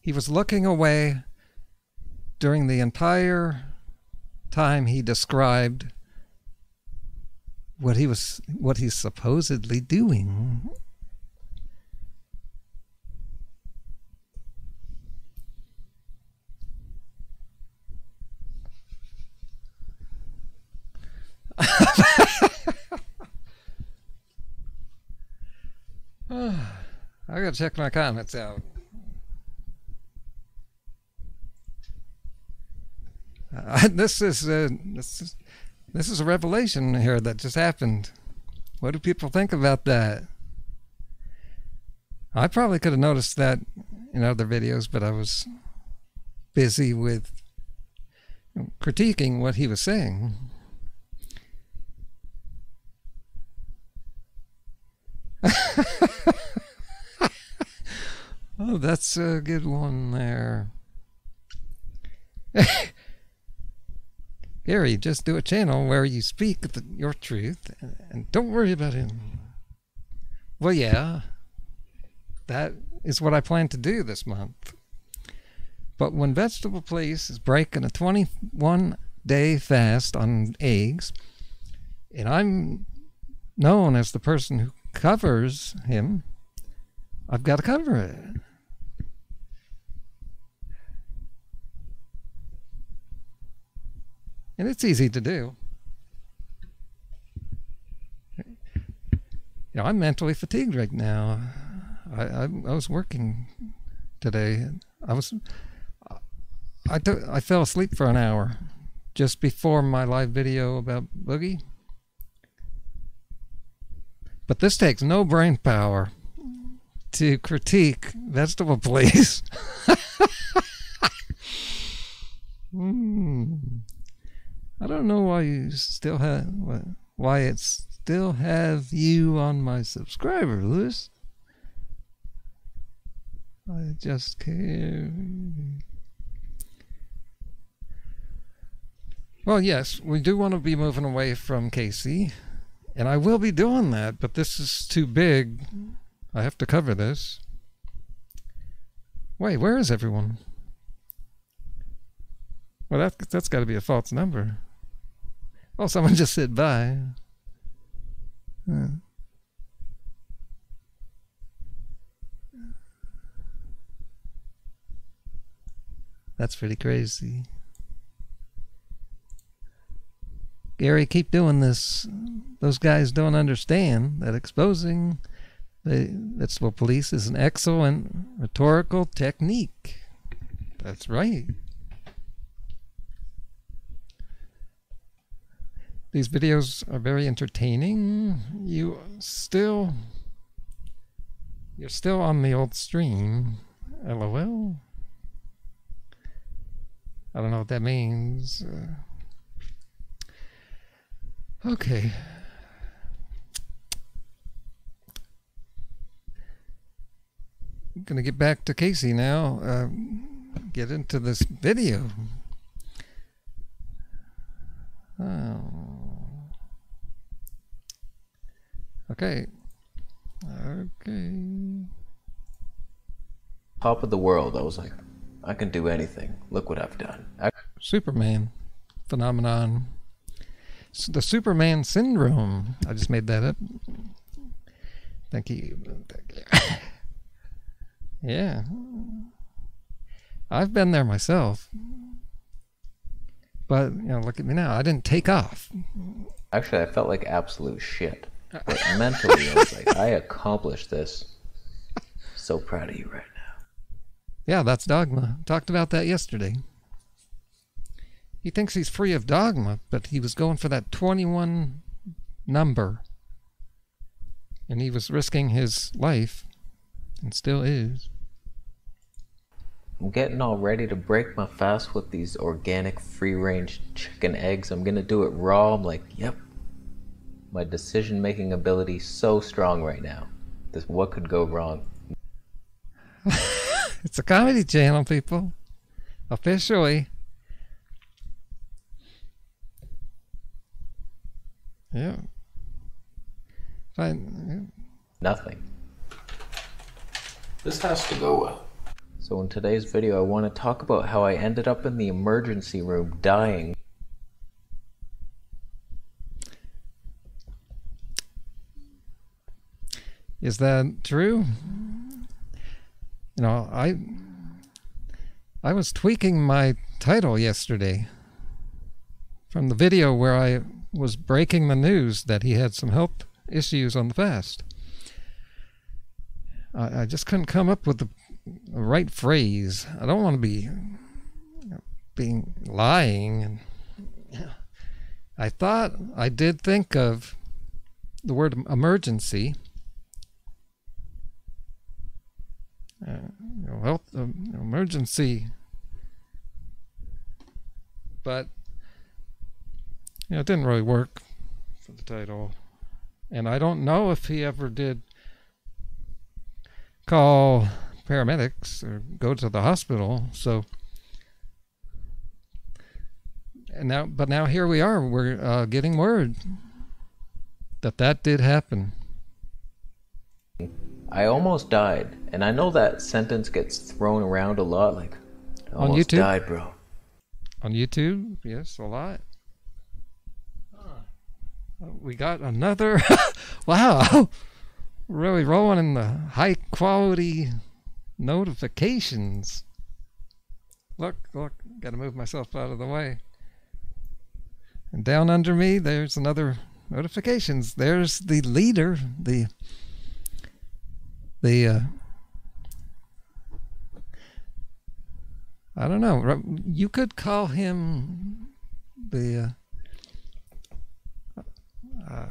He was looking away during the entire time he described what he's supposedly doing. I gotta check my comments out. This is a revelation here that just happened. What do people think about that? I probably could have noticed that in other videos, but I was busy with critiquing what he was saying. Oh, that's a good one there. Gary, just do a channel where you speak your truth and don't worry about him. Well, yeah, that is what I plan to do this month. But when Vegetable Police is breaking a 21-day fast on eggs, and I'm known as the person who covers him, I've got to cover it. And it's easy to do. You know, I'm mentally fatigued right now. I was working today. I fell asleep for an hour just before my live video about Boogie. But this takes no brain power to critique Vegetable Police. I don't know why you still have you on my subscriber list. I just can't. Well, yes, we do want to be moving away from Kasey, and I will be doing that, but this is too big. I have to cover this. Wait, where is everyone? Well, that's got to be a false number. Oh, someone just said bye. That's pretty crazy. Gary, keep doing this. Those guys don't understand that exposing the Vegetable Police is an excellent rhetorical technique. That's right. These videos are very entertaining. You're still on the old stream. LOL. I don't know what that means. Okay. I'm gonna get back to Kasey now. Get into this video. Oh. Okay. Top of the world. I was like, I can do anything. Look what I've done. Superman phenomenon. The Superman syndrome. I just made that up. Thank you. Yeah. I've been there myself. But, you know, look at me now. I didn't take off. Actually, I felt like absolute shit. But mentally, I was like, I accomplished this. So proud of you right now. Yeah, that's dogma. Talked about that yesterday. He thinks he's free of dogma, but he was going for that 21 number. And he was risking his life, and still is. I'm getting all ready to break my fast with these organic free-range chicken eggs. I'm gonna do it raw. I'm like, yep. My decision-making ability is so strong right now. What could go wrong? It's a comedy channel, people. Officially. Yeah. Fine. Yeah. Nothing. This has to go well. So in today's video, I want to talk about how I ended up in the emergency room dying. Is that true? You know, I was tweaking my title yesterday from the video where I was breaking the news that he had some health issues on the fast. I just couldn't come up with the right phrase. I don't want to be being lying. And I did think of the word emergency. Health emergency, but it didn't really work for the title, and I don't know if he ever did call paramedics or go to the hospital. So, but now here we are. We're getting word that did happen. I almost died, and I know that sentence gets thrown around a lot, like, I on almost YouTube? died, bro. On YouTube, yes, a lot. We got another. Wow, really rolling in the high quality notifications. Look, gotta move myself out of the way. And down under me, there's another notifications. There's the leader, the I don't know, you could call him the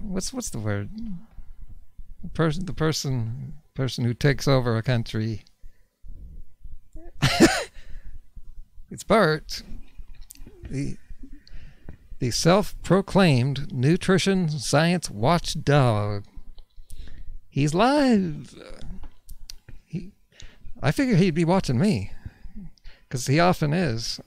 what's the word, the person who takes over a country. It's Bart, the self-proclaimed nutrition science watchdog. He's live. I figure he'd be watching me, because he often is.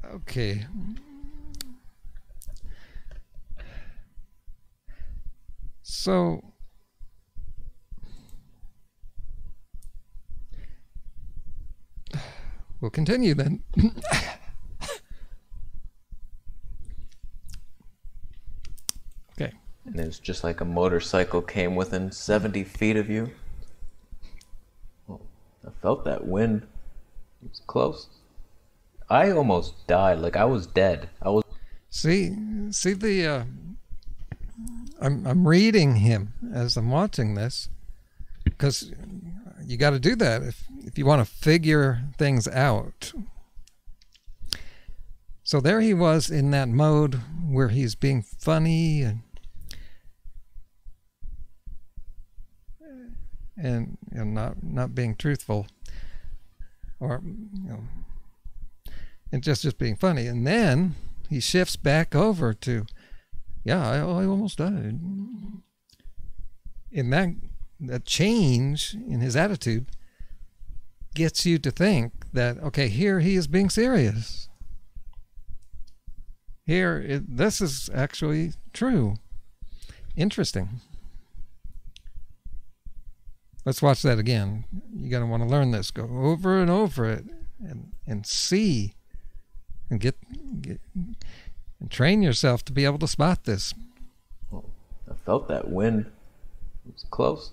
Okay. So we'll continue then. Okay. And it's just like a motorcycle came within 70 feet of you. Oh, I felt that wind. It was close. I almost died, like I was dead. I was. See the I'm reading him as I'm watching this, because you got to do that if you want to figure things out. So there he was in that mode where he's being funny and not being truthful, or and just being funny. And then he shifts back over to, yeah, I almost died. And that change in his attitude gets you to think that, okay, here he is being serious. Here, this is actually true. Interesting. Let's watch that again. You're going to want to learn this. Go over and over it and see and get and train yourself to be able to spot this. Oh, I felt that wind. It was close.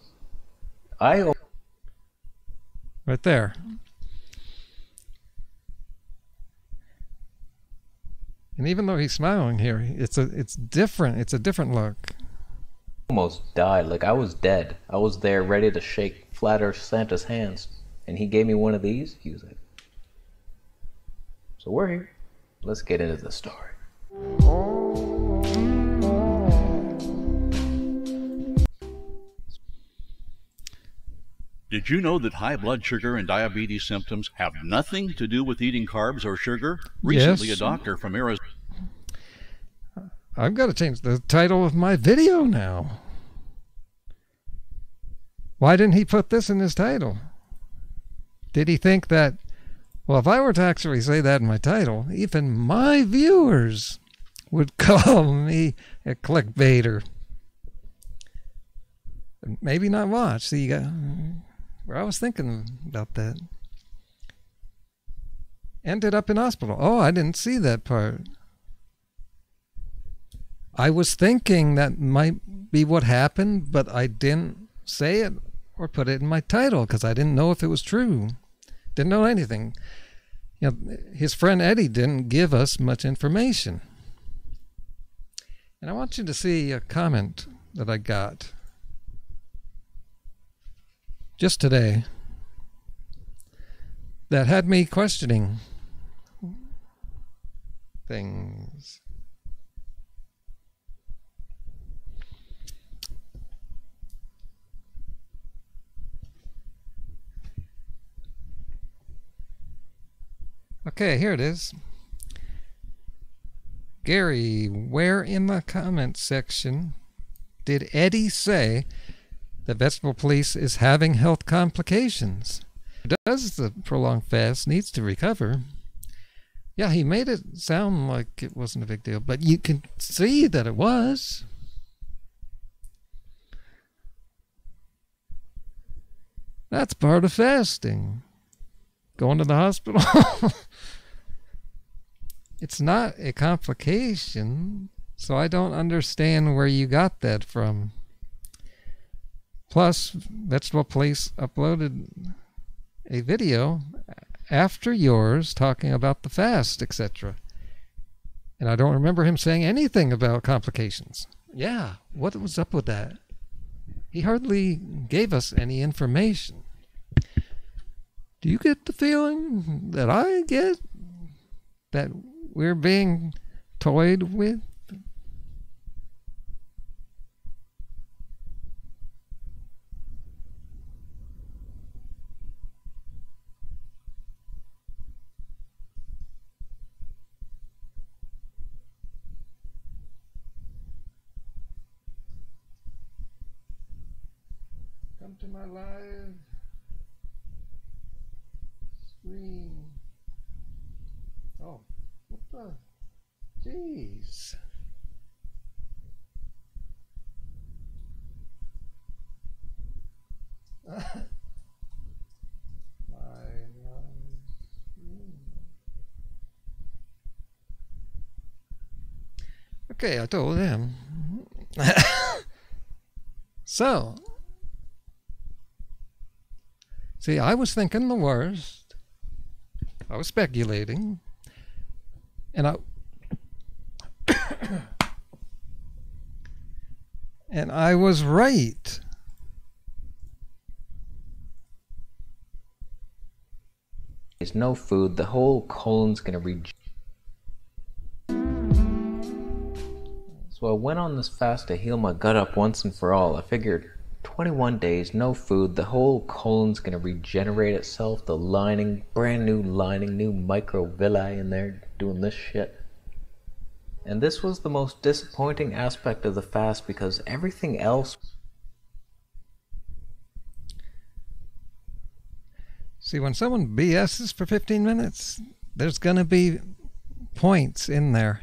Right there. And even though he's smiling here, it's different. It's a different look. Almost died, like I was dead. I was there ready to shake Flat Earth Santa's hands, and he gave me one of these. He was like, so we're here. Let's get into the story. Did you know that high blood sugar and diabetes symptoms have nothing to do with eating carbs or sugar? Recently, Yes. a doctor from Arizona. I've got to change the title of my video now. Why didn't he put this in his title? Did he think that Well, if I were to actually say that in my title, even my viewers would call me a clickbaiter. Maybe not watch. See, you got where I was thinking about that. Ended up in hospital. Oh, I didn't see that part. I was thinking that might be what happened, but I didn't say it or put it in my title because I didn't know if it was true. Didn't know anything. You know, his friend Eddie didn't give us much information. And I want you to see a comment that I got just today that had me questioning things. Okay, here it is. Gary, where in the comments section did Eddie say the vegetable police is having health complications? Does the prolonged fast needs to recover? Yeah, he made it sound like it wasn't a big deal, but you can see that it was. That's part of fasting. Going to the hospital. It's not a complication, so I don't understand where you got that from. Plus, Vegetable Police uploaded a video after yours talking about the fast, etc. And I don't remember him saying anything about complications. Yeah, what was up with that? He hardly gave us any information. Do you get the feeling that I get? That we're being toyed with? Come to my live stream. Oh, what the? Jeez. Okay, I told him. So, see, I was thinking the worst. I was speculating. And I was right. There's no food, the whole colon's gonna reject. So I went on this fast to heal my gut up once and for all. I figured 21 days, no food, the whole colon's gonna regenerate itself, the lining, brand new lining, new microvilli in there doing this shit. And this was the most disappointing aspect of the fast because everything else. See, when someone BS's for 15 minutes, there's gonna be points in there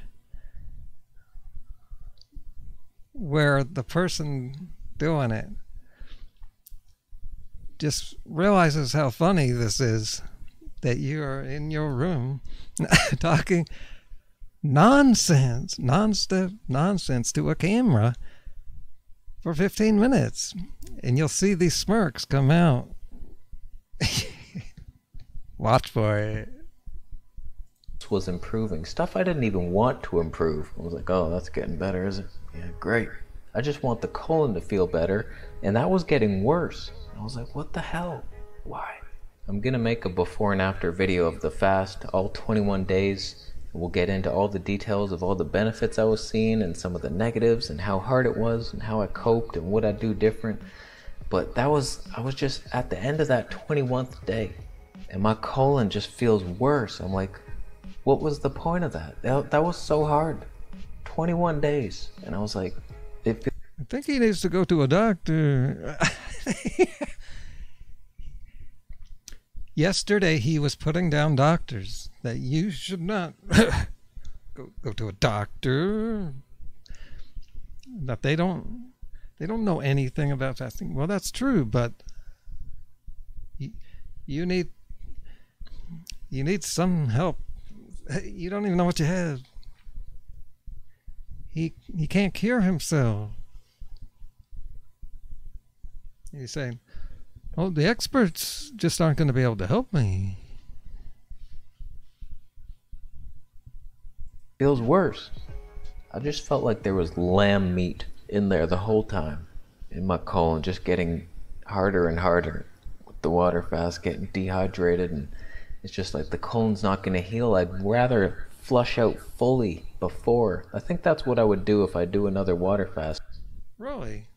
where the person doing it just realizes how funny this is, that you are in your room talking nonsense, non-stop nonsense to a camera for 15 minutes, and you'll see these smirks come out. Watch for it. Was improving stuff I didn't even want to improve. I was like, oh, that's getting better, is it? Yeah, great. I just want the colon to feel better, and that was getting worse. I was like, what the hell? Why? I'm gonna make a before and after video of the fast, all 21 days. We'll get into all the details of all the benefits I was seeing and some of the negatives and how hard it was and how I coped and what I'd do different. But I was just at the end of that 21st day, and my colon just feels worse. I'm like, what was the point of that? That was so hard. 21 days. And I was like, I think he needs to go to a doctor. Yesterday he was putting down doctors that you should not go to a doctor, that they don't know anything about fasting. Well, that's true, but you need some help. You don't even know what you have. He can't cure himself. He's saying, oh, the experts just aren't going to be able to help me. Feels worse. I just felt like there was lamb meat in there the whole time. In my colon, just getting harder and harder. With the water fast, getting dehydrated, and it's just like the colon's not going to heal. I'd rather flush out fully before. I think that's what I would do if I do another water fast. Really?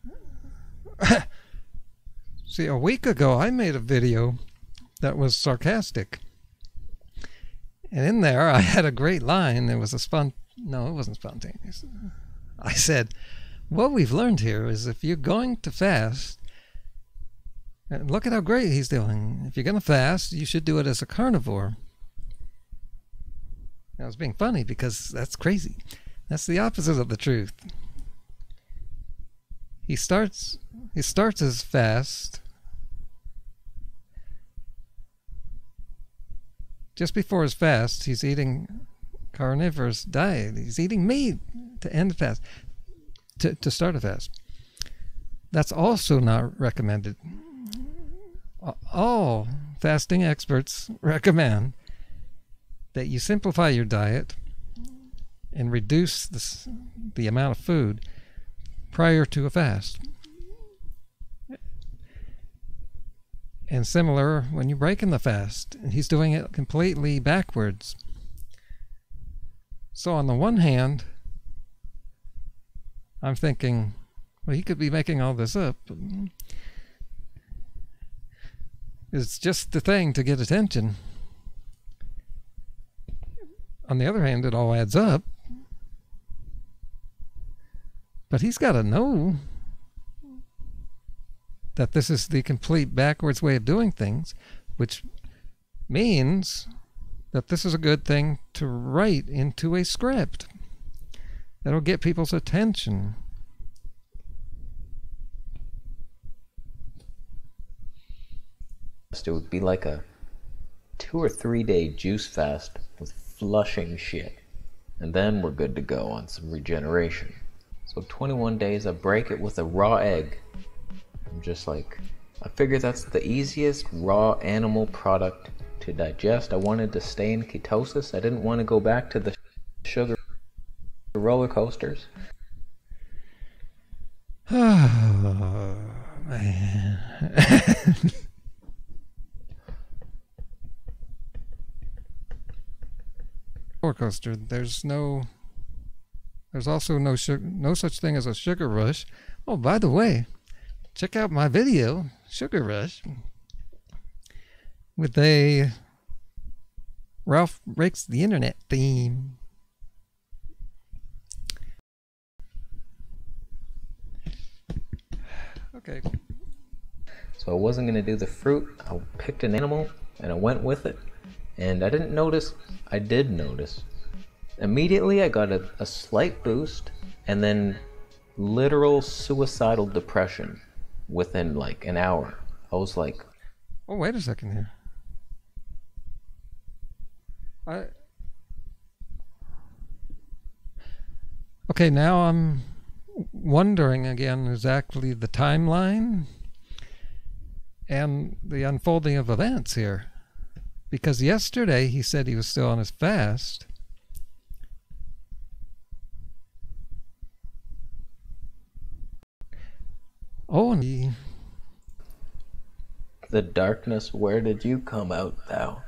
See, a week ago I made a video that was sarcastic. And in there I had a great line. It was no, it wasn't spontaneous. I said, what we've learned here is if you're going to fast, and look at how great he's doing. If you're going to fast, you should do it as a carnivore. I was being funny because that's crazy. That's the opposite of the truth. He starts his fast just before his fast. He's eating carnivorous diet. He's eating meat to end the fast, to start a fast. That's also not recommended. All fasting experts recommend that you simplify your diet and reduce the amount of food prior to a fast. And similar when you break in the fast. He's doing it completely backwards. So on the one hand, I'm thinking, well, he could be making all this up. It's just the thing to get attention. On the other hand, it all adds up. But he's got to know that this is the complete backwards way of doing things, which means that this is a good thing to write into a script. That'll get people's attention. It would be like a 2 or 3 day juice fast with flushing shit. And then we're good to go on some regeneration. So 21 days, I break it with a raw egg. I'm just like, I figured that's the easiest raw animal product to digest. I wanted to stay in ketosis. I didn't want to go back to the sugar roller coasters. Oh, man. Roller coaster. There's also no such thing as a sugar rush. Oh, by the way, check out my video, Sugar Rush, with a Ralph Breaks the Internet theme. Okay. So I wasn't going to do the fruit. I picked an animal and I went with it. And I didn't notice. I did notice. Immediately I got a slight boost and then literal suicidal depression within like an hour. I was like, oh, wait a second here. Okay, now I'm wondering again exactly the timeline and the unfolding of events here. Because yesterday he said he was still on his fast. Oh, and the darkness, where did you come out, thou?